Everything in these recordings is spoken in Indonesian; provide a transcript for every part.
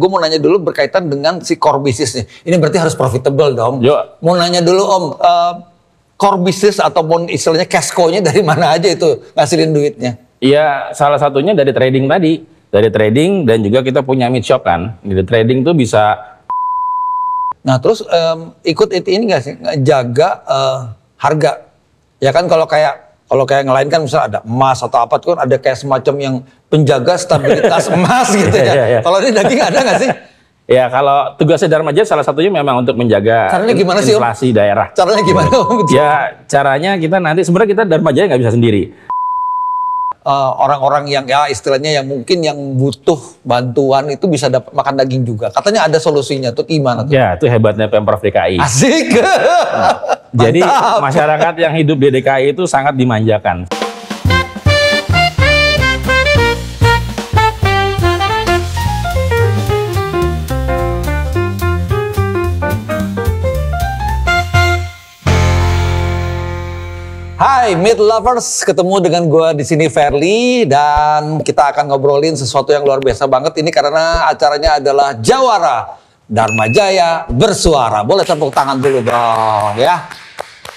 gue mau nanya dulu berkaitan dengan si core bisnisnya. Ini berarti harus profitable dong. Yo. Mau nanya dulu Om, core bisnis ataupun istilahnya cash cow-nya dari mana aja itu ngasilin duitnya? Iya, salah satunya dari trading tadi. Dari trading dan juga kita punya meat shop kan. Dari trading tuh bisa. Nah terus ikut ini nggak sih jaga harga? Ya kan kalau kayak yang lain kan misalnya ada emas atau apa tuh kan ada kayak semacam yang penjaga stabilitas emas gitu ya. Iya. Kalau ini daging ada nggak sih? Ya kalau tugasnya Dharma Jaya salah satunya memang untuk menjaga Caranya gimana sih, Om? inflasi daerah. Caranya gimana Om? Ya caranya kita nanti sebenarnya kita Dharma Jaya nggak bisa sendiri. Orang-orang yang ya istilahnya yang mungkin yang butuh bantuan itu bisa dapat makan daging juga. Katanya ada solusinya tuh gimana tuh? Ya itu hebatnya Pemprov DKI. Asik. Jadi Mantap. masyarakat yang hidup di DKI itu sangat dimanjakan. Hai Meat Lovers, ketemu dengan gue di sini Fairly dan kita akan ngobrolin sesuatu yang luar biasa banget ini karena acaranya adalah Jawara Dharma Jaya Bersuara. Boleh tepuk tangan dulu dong ya.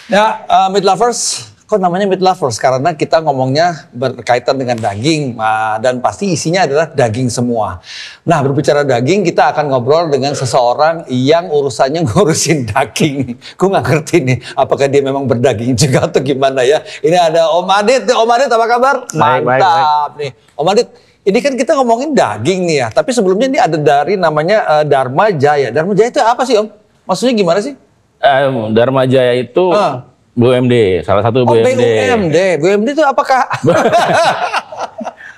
Ya Meat Lovers, kok namanya Meat Lovers? Karena kita ngomongnya berkaitan dengan daging dan pasti isinya adalah daging semua. Nah berbicara daging kita akan ngobrol dengan seseorang yang urusannya ngurusin daging. Gue nggak ngerti nih apakah dia memang berdaging juga atau gimana ya. Ini ada Om Adit. Om Adit apa kabar? Mantap nih. Om Adit, ini kan kita ngomongin daging nih ya. Tapi sebelumnya ini ada dari namanya Dharma Jaya. Dharma Jaya itu apa sih Om? Maksudnya gimana sih? Dharma Jaya itu BUMD, salah satu BUMD. BUMD. BUMD itu apakah?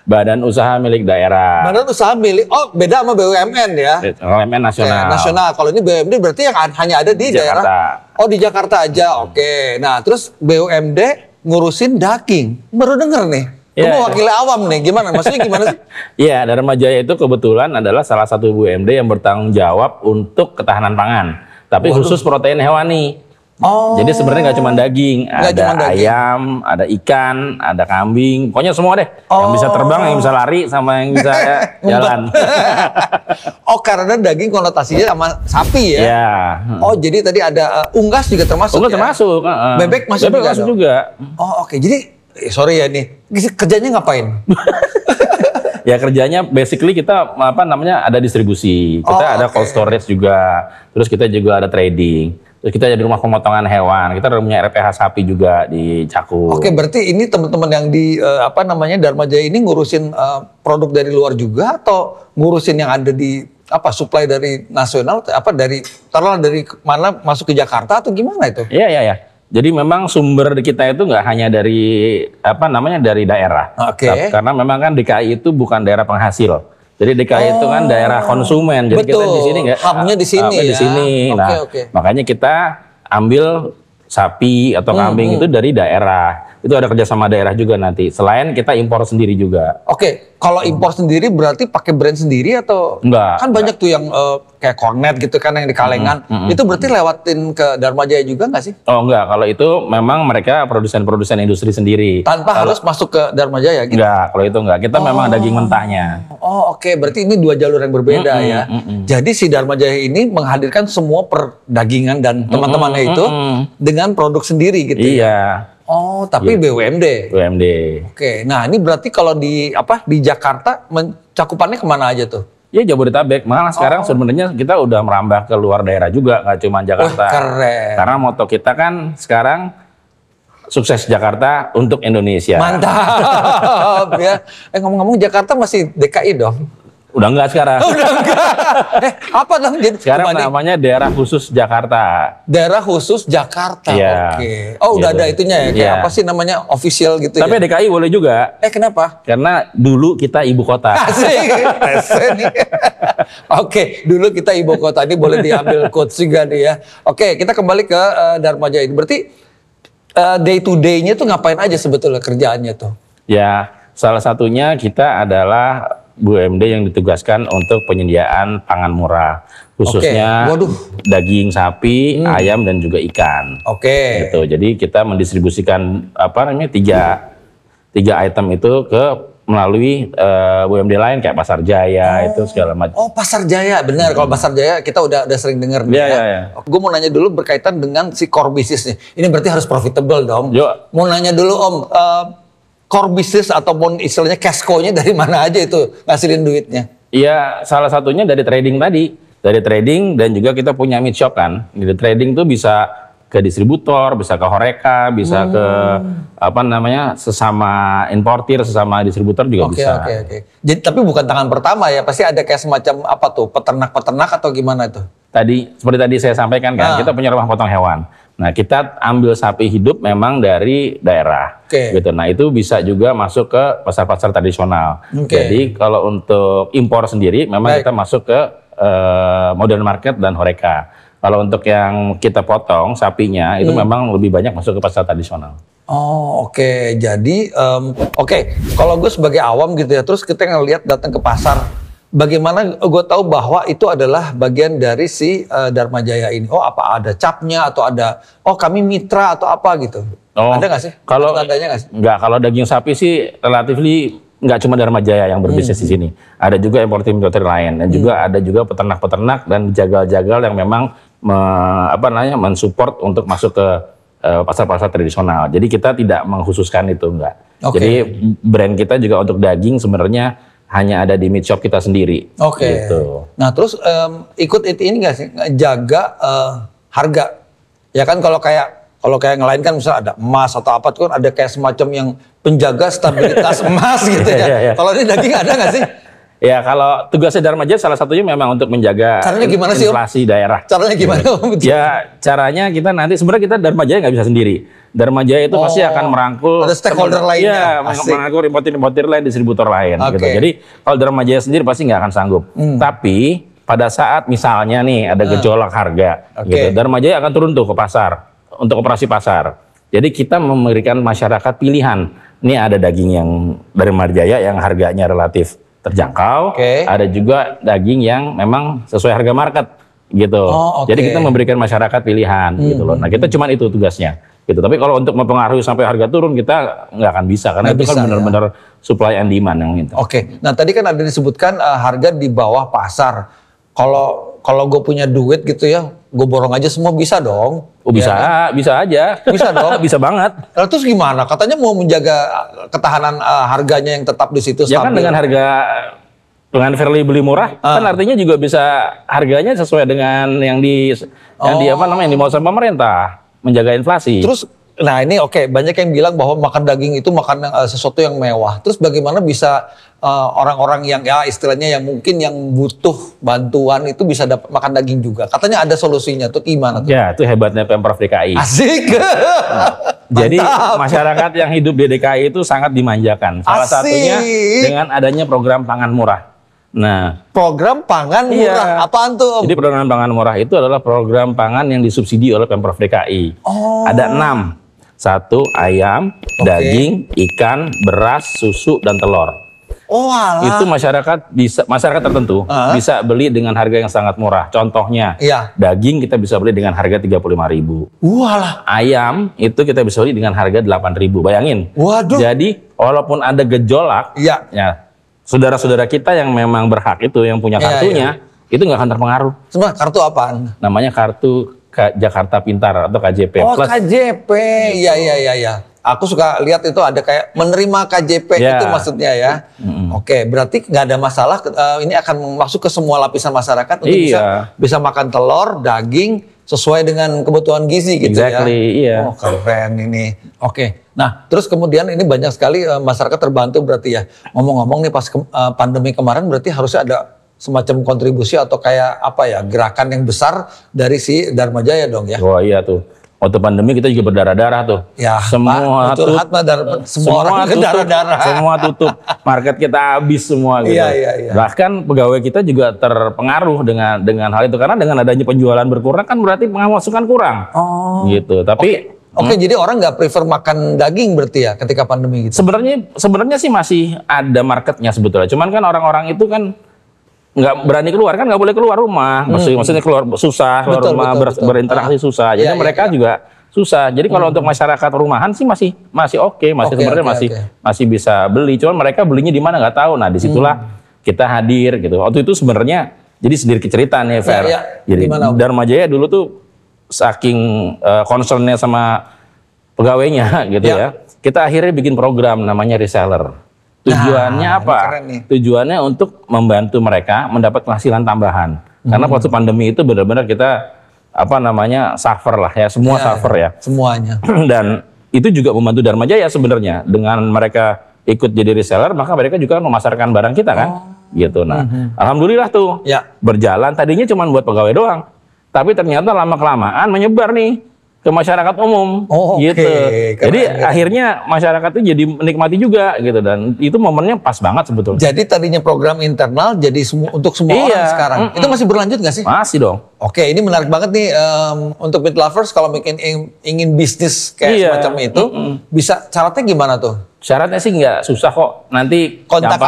Badan Usaha Milik Daerah. Badan Usaha Milik. Oh, beda sama BUMN ya? BUMN nasional. Nasional. Kalau ini BUMD berarti yang hanya ada di Jakarta. daerah. Oh, di Jakarta aja. Oke. Nah, terus BUMD ngurusin daging. Baru denger nih. Ya, Kamu wakil awam nih. Gimana? Maksudnya gimana sih? Iya, Dharma Jaya itu kebetulan adalah salah satu BUMD yang bertanggung jawab untuk ketahanan pangan. Tapi khusus protein hewani. Oh. Jadi sebenarnya nggak cuma daging, Nggak ada cuma daging. ayam, ada ikan, ada kambing, pokoknya semua deh. Yang bisa terbang, yang bisa lari, sama yang bisa jalan. Oh, karena daging konotasinya sama sapi ya? Ya. Oh, jadi tadi ada unggas juga termasuk Unggas ya? termasuk. Bebek masuk Bebek juga masuk dong? juga. Oh, oke. Jadi, sorry ya nih. Kerjanya ngapain? Ya kerjanya basically kita ada distribusi, kita ada cold storage juga, terus kita juga ada trading. Terus kita jadi rumah pemotongan hewan, kita punya RPH sapi juga di Cakung. Oke, berarti ini teman-teman yang di Dharma Jaya ini ngurusin produk dari luar juga atau ngurusin yang ada di supply dari nasional dari mana masuk ke Jakarta atau gimana itu? Iya. Jadi memang sumber kita itu nggak hanya dari dari daerah. Oke. Karena memang kan DKI itu bukan daerah penghasil. Jadi DKI itu kan daerah konsumen. Jadi betul. kita di sini nggak hubnya di sini ya. Di sini. Nah, makanya kita ambil sapi atau kambing itu dari daerah. Itu ada kerjasama daerah juga nanti. Selain kita impor sendiri juga. Oke, kalau impor sendiri berarti pakai brand sendiri atau enggak? Kan banyak tuh yang kayak Cornet gitu kan yang di Kalengan. Itu berarti lewatin ke Dharma Jaya juga nggak sih? Oh enggak, kalau itu memang mereka produsen-produsen industri sendiri. Tanpa harus masuk ke Dharma Jaya gitu? Enggak, kalau itu enggak. Kita memang daging mentahnya. Oh oke, berarti ini dua jalur yang berbeda ya. Jadi si Dharma Jaya ini menghadirkan semua perdagingan dan teman-temannya itu dengan produk sendiri gitu. Iya. Oh, tapi BUMD. BUMD. Oke, nah ini berarti kalau di Jakarta cakupannya kemana aja tuh? Ya Jabodetabek. Malah sekarang sebenarnya kita udah merambah ke luar daerah juga, nggak cuma Jakarta. Keren. Karena moto kita kan sekarang sukses Jakarta untuk Indonesia. Mantap ya. Ngomong-ngomong Jakarta masih DKI dong? Udah enggak sekarang. Udah enggak. Apa dong? Sekarang namanya daerah khusus Jakarta. Daerah khusus Jakarta. Ya, oke. Oh udah gitu. ada itunya ya? Kayak apa sih namanya official gitu. Tapi ya? DKI boleh juga. Kenapa? Karena dulu kita ibu kota. Asik. Oke, dulu kita ibu kota, ini boleh diambil quotes juga nih ya. Oke, kita kembali ke Dharma Jaya. Berarti day to day-nya tuh ngapain aja sebetulnya kerjaannya tuh? Ya, salah satunya kita adalah BUMD yang ditugaskan untuk penyediaan pangan murah, khususnya daging sapi, ayam dan juga ikan. Oke. Gitu. Jadi kita mendistribusikan tiga item itu ke melalui BUMD lain kayak Pasar Jaya itu segala macam. Oh, Pasar Jaya, benar. Kalau Pasar Jaya kita udah sering dengar nih Iya, ya. iya, iya. Gue mau nanya dulu berkaitan dengan si core bisnisnya. Ini berarti harus profitable dong. Yo. Mau nanya dulu Om, core bisnis ataupun istilahnya cash cow-nya dari mana aja itu ngasilin duitnya? Iya, salah satunya dari trading tadi. Dari trading dan juga kita punya meat shop kan. Di trading tuh bisa ke distributor, bisa ke Horeca, bisa ke apa namanya sesama importir, sesama distributor juga bisa. Oke. Jadi tapi bukan tangan pertama ya, pasti ada kayak semacam apa tuh peternak atau gimana itu? Tadi seperti tadi saya sampaikan kan, kita punya rumah potong hewan. Nah kita ambil sapi hidup memang dari daerah, gitu. Nah itu bisa juga masuk ke pasar-pasar tradisional. Jadi kalau untuk impor sendiri, memang kita masuk ke modern market dan Horeca. Kalau untuk yang kita potong sapinya itu memang lebih banyak masuk ke pasar tradisional. Oh oke. Jadi kalau gue sebagai awam gitu ya, terus kita ngelihat datang ke pasar, bagaimana gue tahu bahwa itu adalah bagian dari si Dharma Jaya ini? Oh apa ada capnya atau ada? Oh kami mitra atau apa gitu? Oh, ada nggak sih? Kalau tandanya nggak sih? Nggak, kalau daging sapi sih relatifly nggak cuma Dharma Jaya yang berbisnis di sini. Ada juga importer lain dan juga ada juga peternak-peternak dan jagal-jagal yang memang mensupport untuk masuk ke pasar-pasar tradisional. Jadi kita tidak mengkhususkan itu, enggak. Jadi brand kita juga untuk daging sebenarnya hanya ada di meat shop kita sendiri. Gitu. Nah terus ikut ini nggak sih jaga harga? Ya kan kalau kayak ngelain kan misalnya ada emas atau apa tuh kan ada kayak semacam yang penjaga stabilitas emas gitu ya. Kalau ini daging ada nggak sih? Ya kalau tugasnya Dharma Jaya salah satunya memang untuk menjaga inflasi daerah. Caranya gimana? Ya caranya kita nanti sebenarnya kita Dharma Jaya nggak bisa sendiri. Dharma Jaya itu pasti akan merangkul ada stakeholder lainnya. Ya, merangkul importir lain, distributor lain. Gitu. Jadi kalau Dharma Jaya sendiri pasti nggak akan sanggup. Tapi pada saat misalnya nih ada gejolak harga, gitu, Dharma Jaya akan turun tuh ke pasar untuk operasi pasar. Jadi kita memberikan masyarakat pilihan. Ini ada daging yang Dharma Jaya yang harganya relatif terjangkau, ada juga daging yang memang sesuai harga market gitu. Jadi kita memberikan masyarakat pilihan gitu loh. Nah kita cuman itu tugasnya gitu. Tapi kalau untuk mempengaruhi sampai harga turun kita nggak akan bisa karena itu kan benar-benar supply and demand yang itu. Nah tadi kan ada disebutkan harga di bawah pasar. Kalau gue punya duit gitu ya, gue borong aja semua bisa dong. Oh bisa, ya, bisa aja. Bisa dong. Bisa banget. Lalu terus gimana? Katanya mau menjaga ketahanan harganya yang tetap di situ stabil. Ya kan dengan fairly beli murah, kan artinya juga bisa harganya sesuai dengan yang di mau sama pemerintah, menjaga inflasi. Terus nah ini banyak yang bilang bahwa makan daging itu makan sesuatu yang mewah. Terus bagaimana bisa orang-orang yang ya istilahnya yang mungkin yang butuh bantuan itu bisa dapat makan daging juga? Katanya ada solusinya tuh gimana tuh? Ya itu hebatnya Pemprov DKI. Asik. Jadi masyarakat yang hidup di DKI itu sangat dimanjakan. Salah satunya dengan adanya program pangan murah. Nah, program pangan murah, apaan tuh Om? Jadi program pangan murah itu adalah program pangan yang disubsidi oleh Pemprov DKI. Ada 6. 1 ayam, daging, ikan, beras, susu, dan telur. Itu masyarakat tertentu bisa beli dengan harga yang sangat murah. Contohnya, daging kita bisa beli dengan harga 35.000. Ayam itu kita bisa beli dengan harga 8.000. Bayangin. Waduh. Jadi walaupun ada gejolak, ya saudara-saudara kita yang memang berhak itu yang punya kartunya itu nggak akan terpengaruh. Sebenarnya kartu apaan? Namanya kartu Jakarta Pintar atau KJP. Plus. KJP, iya. Aku suka lihat itu ada kayak menerima KJP itu maksudnya ya. Berarti nggak ada masalah. Ini akan masuk ke semua lapisan masyarakat untuk bisa makan telur, daging sesuai dengan kebutuhan gizi gitu ya. Keren ini. Nah, terus kemudian ini banyak sekali masyarakat terbantu berarti ya. Ngomong-ngomong nih pas pandemi kemarin berarti harusnya ada semacam kontribusi atau kayak gerakan yang besar dari si Dharma Jaya dong ya. Oh iya tuh. Waktu pandemi kita juga berdarah-darah tuh. Ya, semua tutup. Market kita habis semua gitu. Iya. Bahkan pegawai kita juga terpengaruh dengan hal itu karena dengan adanya penjualan berkurang kan berarti pemasukan kurang. Gitu. Tapi jadi orang nggak prefer makan daging berarti ya ketika pandemi gitu. Sebenarnya sih masih ada marketnya sebetulnya. Cuman kan orang-orang itu kan nggak berani keluar, kan nggak boleh keluar rumah. Maksudnya keluar susah, keluar rumah berinteraksi susah. Jadi mereka juga susah. Jadi kalau untuk masyarakat rumahan sih masih oke, sebenarnya masih bisa beli. Cuman mereka belinya di mana nggak tahu. Nah disitulah kita hadir gitu. Waktu itu sebenarnya jadi sedikit cerita nih, Fer. Jadi Dharma Jaya dulu tuh saking concernnya sama pegawainya gitu ya. Kita akhirnya bikin program namanya reseller. Tujuannya apa? Tujuannya untuk membantu mereka mendapat penghasilan tambahan. Karena waktu pandemi itu benar-benar kita suffer lah ya, semua suffer ya. Semuanya. Dan itu juga membantu Dharma Jaya sebenarnya. Dengan mereka ikut jadi reseller, maka mereka juga memasarkan barang kita kan. Gitu. Nah, alhamdulillah tuh berjalan. Tadinya cuma buat pegawai doang. Tapi ternyata lama-kelamaan menyebar nih ke masyarakat umum, gitu. Jadi akhirnya masyarakat itu jadi menikmati juga, gitu, dan itu momennya pas banget sebetulnya. Jadi tadinya program internal jadi untuk semua orang sekarang. Itu masih berlanjut nggak sih? Masih dong. Oke, ini menarik banget nih untuk Meat Lovers kalau ingin bisnis kayak semacam itu, bisa syaratnya gimana tuh? Syaratnya sih nggak susah kok. Nanti kontak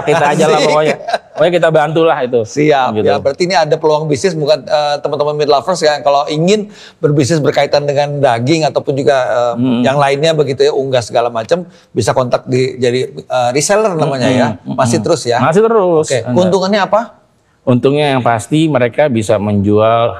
kita aja lah pokoknya. Pokoknya kita bantulah itu. Siap. Gitu. Ya, berarti ini ada peluang bisnis bukan teman-teman Meat Lovers ya. Kalau ingin berbisnis berkaitan dengan daging ataupun juga yang lainnya begitu ya, unggas segala macam, bisa kontak jadi reseller namanya ya. Masih terus ya. Masih terus. Oke. Keuntungannya apa? Untungnya yang pasti mereka bisa menjual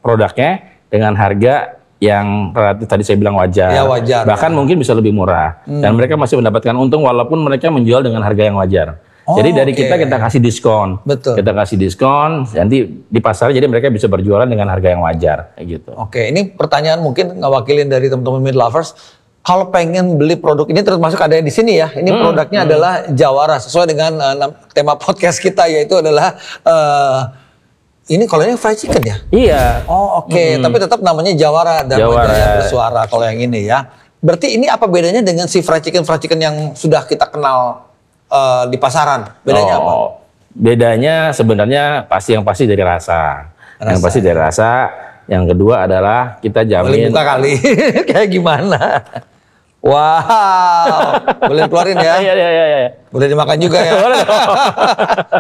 produknya dengan harga yang relatif tadi saya bilang wajar. Ya, wajar. Bahkan mungkin bisa lebih murah. Dan mereka masih mendapatkan untung walaupun mereka menjual dengan harga yang wajar. Jadi dari kita kasih diskon. Betul. Kita kasih diskon, nanti di pasar jadi mereka bisa berjualan dengan harga yang wajar kayak gitu. Oke, ini pertanyaan mungkin ngewakilin dari teman-teman Meat Lovers. Kalau pengen beli produk ini termasuk ada di sini ya. Ini produknya adalah Jawara sesuai dengan tema podcast kita yaitu adalah ini kalau ini fried chicken ya? Iya. Oh oke. Tapi tetap namanya Jawara Dharma Jaya Bersuara kalau yang ini ya. Berarti ini apa bedanya dengan si fried chicken yang sudah kita kenal di pasaran? Bedanya apa? Bedanya sebenarnya yang pasti dari rasa. Yang pasti dari rasa. Yang kedua adalah kita jamin. Boleh buka kali. Kayak gimana? Wow. Boleh keluarin ya? Iya. Boleh dimakan juga ya?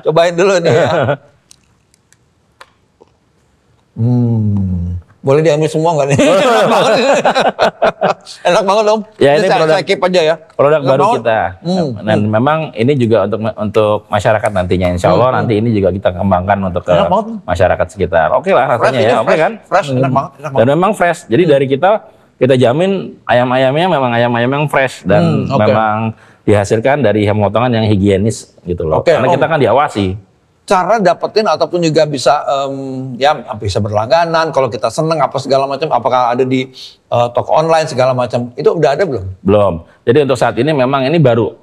Cobain dulu nih ya. Boleh diambil semua nggak nih? Enak banget. Enak banget Om. Ya ini saya keep aja ya. Produk baru kita. Dan memang ini juga untuk masyarakat nantinya. Insya Allah nanti ini juga kita kembangkan untuk ke masyarakat sekitar. Oke lah rasanya ya. Oke kan? Fresh, enak banget. Dan memang fresh. Jadi dari kita jamin ayam-ayamnya memang ayam-ayam yang fresh dan memang dihasilkan dari pemotongan yang higienis gitu loh. Karena kita kan diawasi. Cara dapetin ataupun juga bisa bisa berlangganan kalau kita seneng apa segala macam, apakah ada di toko online segala macam, itu udah ada belum? Belum. Jadi untuk saat ini memang ini baru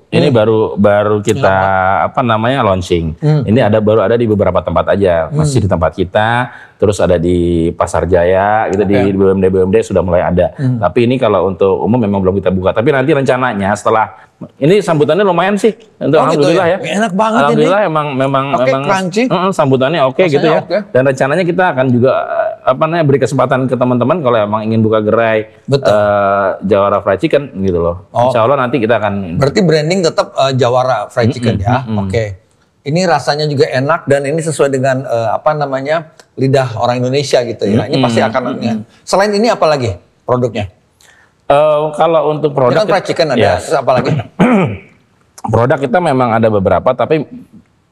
baru kita launching. Ini baru ada di beberapa tempat aja, masih di tempat kita, terus ada di Pasar Jaya gitu, di BUMD sudah mulai ada. Tapi ini kalau untuk umum memang belum kita buka. Tapi nanti rencananya setelah ini sambutannya lumayan sih. Untuk alhamdulillah gitu ya. Enak banget alhamdulillah ini. memang crunchy. Sambutannya gitu ya. Dan rencananya kita akan juga beri kesempatan ke teman-teman kalau emang ingin buka gerai Jawara Fried Chicken gitu loh. Insya Allah nanti kita akan. Berarti branding tetap Jawara Fried Chicken ya. Oke. Ini rasanya juga enak dan ini sesuai dengan lidah orang Indonesia gitu ya. Ini pasti akan. Selain ini apa lagi produknya? Kalau untuk produk kan fried chicken ada, apa lagi? Produk kita memang ada beberapa, tapi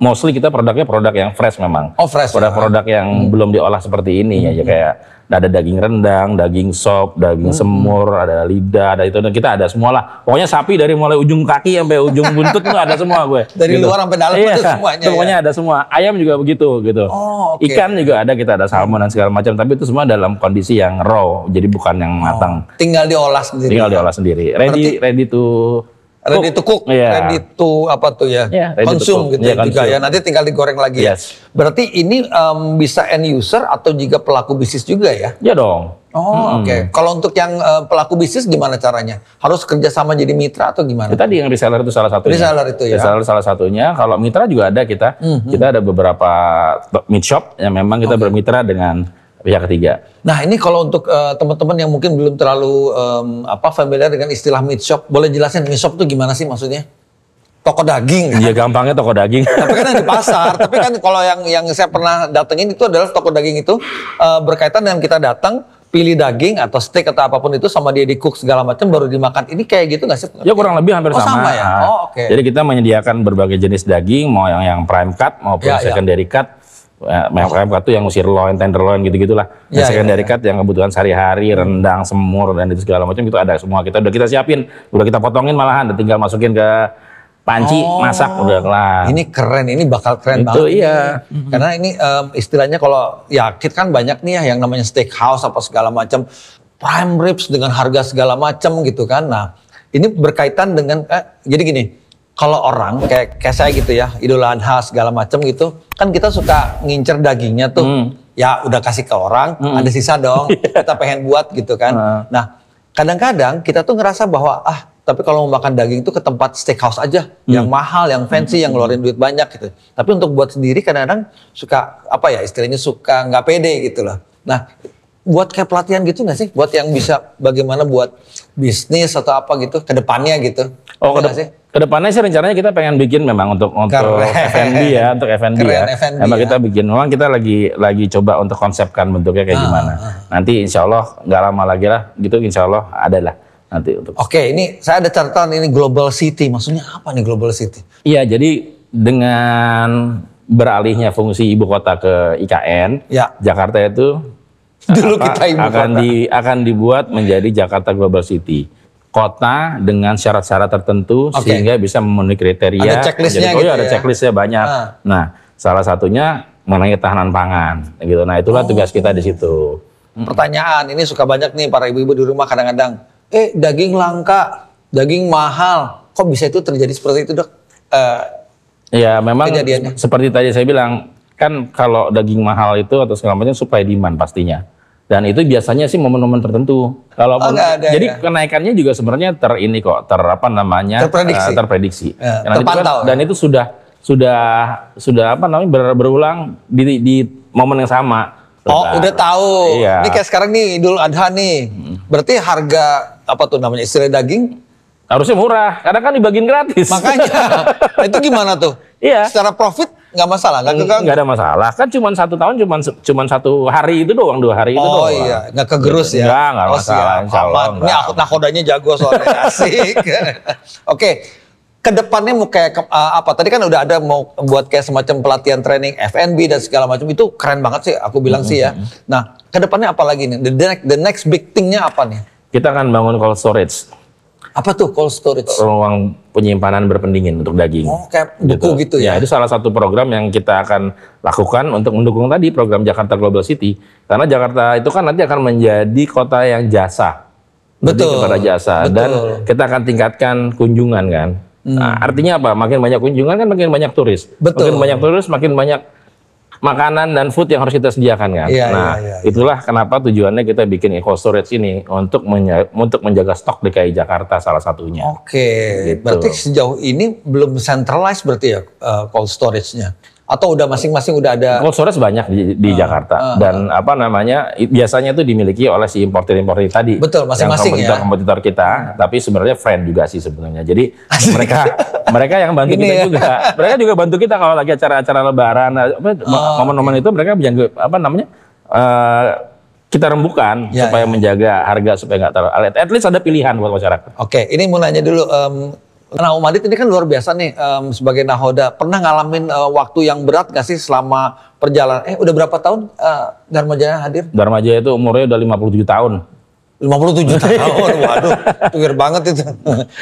mostly kita produknya produk yang fresh memang. Oh fresh. Produk-produk yang belum diolah seperti ini ya, kayak ada daging rendang, daging sop, daging semur, ada lidah, ada itu, dan kita ada semua lah. Pokoknya sapi dari mulai ujung kaki sampai ujung buntut tuh ada semua gue. Dari luar sampai dalam itu semuanya. Pokoknya ada semua. Ayam juga begitu gitu. Ikan juga ada, kita ada salmon dan segala macam, tapi itu semua dalam kondisi yang raw, jadi bukan yang matang. Tinggal diolah sendiri. Ready to cook, ready to konsum gitu juga ya. Nanti tinggal digoreng lagi. Berarti ini bisa end user atau juga pelaku bisnis juga ya? Ya dong. Oke. Kalau untuk yang pelaku bisnis gimana caranya? Harus kerjasama jadi mitra atau gimana? Tadi yang reseller itu salah satunya. Reseller itu ya. Reseller salah satunya. Kalau mitra juga ada kita. Kita ada beberapa meat shop yang memang kita bermitra dengan pihak ketiga. Nah ini kalau untuk teman-teman yang mungkin belum terlalu familiar dengan istilah meat shop, boleh jelasin meat shop itu gimana sih maksudnya? Toko daging. Iya gampangnya toko daging. Tapi kan yang di pasar. Tapi kan kalau yang saya pernah datengin itu adalah toko daging itu berkaitan dengan kita datang pilih daging atau steak atau apapun itu sama dia di cook segala macam baru dimakan. Ini kayak gitu nggak sih? Ya kurang lebih hampir sama. Sama ya? Nah, Oh, oke. Jadi kita menyediakan berbagai jenis daging, mau yang prime cut maupun Ya, ya. secondary cut. Yang prime cut itu yang sirloin, tenderloin gitu-gitulah. Ya, Yang secondary ya, cut yang kebutuhan sehari-hari, rendang, semur dan itu segala macam itu ada semua. Kita siapin, udah kita potongin malahan, tinggal masukin ke panci, masak udah kelar. Ini keren, ini bakal keren Itu banget. iya. Ini. Karena ini istilahnya kalau ya kita kan banyak nih ya yang namanya steakhouse apa segala macam, prime ribs dengan harga segala macam gitu kan. Nah ini berkaitan dengan jadi gini, kalau orang kayak saya gitu ya, Idul Adha segala macam gitu, kan kita suka ngincer dagingnya tuh. Ya udah kasih ke orang, ada sisa dong, kita pengen buat gitu kan. Nah kadang-kadang kita tuh ngerasa bahwa tapi kalau mau makan daging itu ke tempat steakhouse aja, yang mahal, yang fancy, yang ngeluarin duit banyak gitu. Tapi untuk buat sendiri kadang-kadang suka apa ya istilahnya suka nggak pede gitu loh. Nah, buat kayak pelatihan gitu nggak sih? Buat yang bisa bagaimana buat bisnis atau apa gitu ke depannya gitu. Oh, Ada nggak sih? kedepannya sih rencananya kita pengen bikin memang untuk Keren. F&B ya, untuk F&B Keren, ya. F&B Emang ya. kita bikin, memang kita lagi coba untuk konsepkan bentuknya kayak gimana. Nanti insya Allah nggak lama lagi lah, gitu insya Allah ada lah nanti untuk. Oke, ini saya ada catatan ini Global City. Maksudnya apa nih Global City? Iya, jadi dengan beralihnya fungsi ibu kota ke IKN, Ya. Jakarta itu Dulu kita ibu kota. akan dibuat menjadi Jakarta Global City. Kota dengan syarat-syarat tertentu Oke. sehingga bisa memenuhi kriteria. Ada checklistnya Jadi, gitu ada ya? checklistnya banyak. Nah, salah satunya mengenai ketahanan pangan, gitu. Nah, itulah tugas kita di situ. Pertanyaan, ini suka banyak nih para ibu-ibu di rumah kadang-kadang. Daging langka, daging mahal. Kok bisa itu terjadi seperti itu, Dok? Ya, memang Kejadiannya. seperti tadi saya bilang, kan kalau daging mahal itu atau segala macam supply demand pastinya. Dan itu biasanya sih momen-momen tertentu. Kalau nggak ada, jadi ya? kenaikannya juga sebenarnya Terprediksi. terprediksi. Ya, Karena itu terpantau, ya? dan itu sudah apa namanya berulang di momen yang sama. Udah tahu. Iya. Ini kayak sekarang nih Idul Adha nih. Berarti harga apa tuh namanya istilah daging? Harusnya murah, karena kan dibagiin gratis. Makanya. Nah, itu gimana tuh? Iya. Secara profit nggak masalah, nggak keganggu. Nggak ada masalah, kan cuma 1 tahun, cuma 1 hari itu doang, 2 hari itu doang. Iya, nggak kegerus ya? Nggak masalah, siap. insya Allah. Aman. Ini aku nakodanya jago soalnya, asik. Oke, kedepannya mau kayak apa? Tadi kan udah ada mau buat kayak semacam pelatihan training F&B dan segala macam, itu keren banget sih, aku bilang sih ya. Nah, kedepannya apa lagi nih? The next big thing-nya apa nih? Kita akan bangun cold storage, Apa tuh cold storage? ruang penyimpanan berpendingin untuk daging. Oh, kayak buku gitu ya? Ya, itu salah satu program yang kita akan lakukan untuk mendukung tadi program Jakarta Global City. Karena Jakarta itu kan nanti akan menjadi kota yang jasa. Betul. Lebih kepada jasa. Betul. Dan kita akan tingkatkan kunjungan kan. Nah, artinya apa? Makin banyak kunjungan kan makin banyak turis. Betul. Makin banyak turis, makin banyak makanan dan food yang harus kita sediakan kan. Iya, Nah, iya. itulah kenapa tujuannya kita bikin eco storage ini untuk menjaga stok DKI Jakarta salah satunya. Oke, Gitu. berarti sejauh ini belum centralized berarti ya cold storage-nya? Atau udah masing-masing udah ada? Cold storage banyak di Jakarta dan apa namanya biasanya itu dimiliki oleh si importer-importer tadi. Betul, masing-masing yang ya. kompetitor kita, tapi sebenarnya friend juga sih sebenarnya. Jadi mereka yang bantu Gini kita ya. juga. Mereka juga bantu kita kalau lagi acara-acara Lebaran, momen-momen itu mereka yang apa namanya kita rembukan Ya, supaya menjaga harga supaya nggak terlalu. At least ada pilihan buat masyarakat. Oke, ini mau nanya dulu. Nah, Om Adit ini kan luar biasa nih sebagai nahoda. Pernah ngalamin waktu yang berat nggak sih selama perjalanan? Udah berapa tahun Dharma Jaya hadir? Dharma Jaya itu umurnya udah 57 tahun. 57 tahun, waduh, pikir banget itu.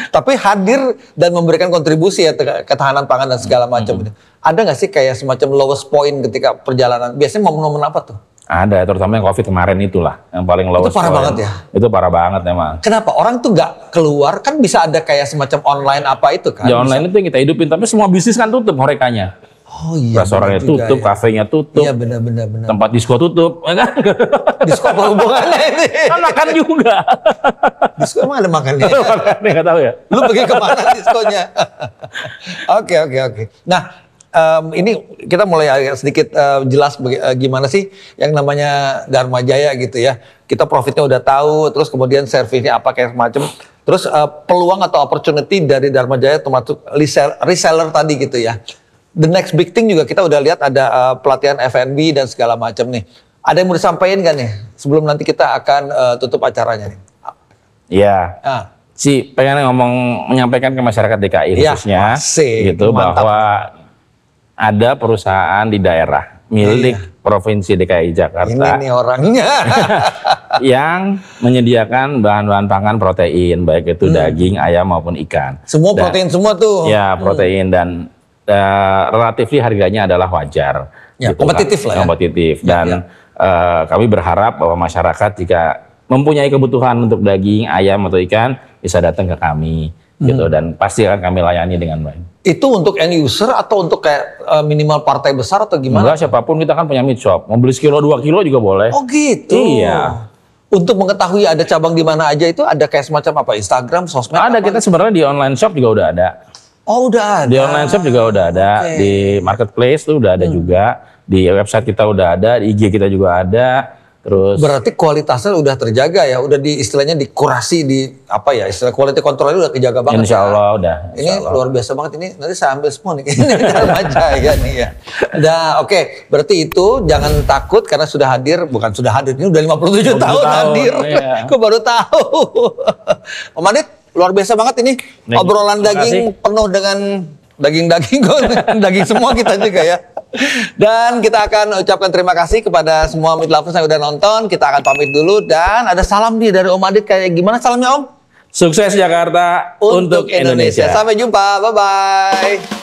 Tapi hadir dan memberikan kontribusi ya ketahanan pangan dan segala macam itu. Ada nggak sih kayak semacam lowest point ketika perjalanan? Biasanya momen-momen apa tuh? Ada, terutama yang COVID kemarin itulah yang paling lowest. parah point. banget ya? Itu parah banget memang. Kenapa? Orang tuh nggak keluar, kan bisa ada kayak semacam online apa itu kan? Ya online itu yang kita hidupin, tapi semua bisnis kan tutup horekanya. Oh iya. Restorannya benar juga tutup, ya. kafenya tutup, Iya benar-benar. tempat disko tutup, ya kan? Disko apa hubungannya ini? Kan makan juga. Disko emang ada makannya? Makanya nggak tahu ya. Lu pergi kemana diskonya? Oke. Nah, ini kita mulai agak sedikit jelas gimana sih yang namanya Dharma Jaya gitu ya. Kita profitnya udah tahu, terus kemudian servisnya apa kayak semacam. Terus peluang atau opportunity dari Dharma Jaya termasuk reseller tadi gitu ya. The next big thing juga kita udah lihat ada pelatihan F&B dan segala macam nih. Ada yang mau disampaikan nggak nih sebelum nanti kita akan tutup acaranya nih? Iya. Ah. Pengen menyampaikan ke masyarakat DKI khususnya, gitu, mantap. bahwa ada perusahaan di daerah milik Provinsi DKI Jakarta. Ini nih orangnya. Yang menyediakan bahan-bahan pangan protein, baik itu daging, ayam maupun ikan. Semua protein semua tuh. Ya, protein dan relatif harganya adalah wajar. Ya, gitu, kompetitif lah ya. Kompetitif. Dan kami berharap bahwa masyarakat jika mempunyai kebutuhan untuk daging, ayam atau ikan bisa datang ke kami, gitu, dan pasti akan kami layani dengan baik. Itu untuk end user atau untuk kayak minimal partai besar atau gimana? Enggak, siapapun, kita kan punya meat shop. Mau beli sekilo 2 kilo juga boleh. Oh gitu. Iya. Untuk mengetahui ada cabang di mana aja itu ada kayak semacam apa? Instagram, sosmed? Ada, apa? kita sebenarnya di online shop juga udah ada. Oh udah ada. Di online shop juga udah ada. Di marketplace tuh udah ada juga. Di website kita udah ada. Di IG kita juga ada. Terus Berarti kualitasnya udah terjaga ya, udah istilahnya dikurasi di apa ya, istilah quality controlnya udah kejaga banget. Insya Allah udah. Ini luar biasa banget ini. Nanti saya ambil semua nih. Ini Dharma Jaya nih ya. Nah, oke. Berarti itu jangan takut karena sudah hadir, bukan sudah hadir, ini udah 57 tahun hadir. Iya. Aku baru tahu. Om Adit, luar biasa banget ini. Obrolan daging penuh dengan daging-daging, daging semua kita juga ya. Dan kita akan ucapkan terima kasih kepada semua meat lovers yang udah nonton. Kita akan pamit dulu dan ada salam nih dari Om Adit. Kayak gimana salamnya Om? sukses Jakarta untuk Indonesia. Sampai jumpa, bye-bye.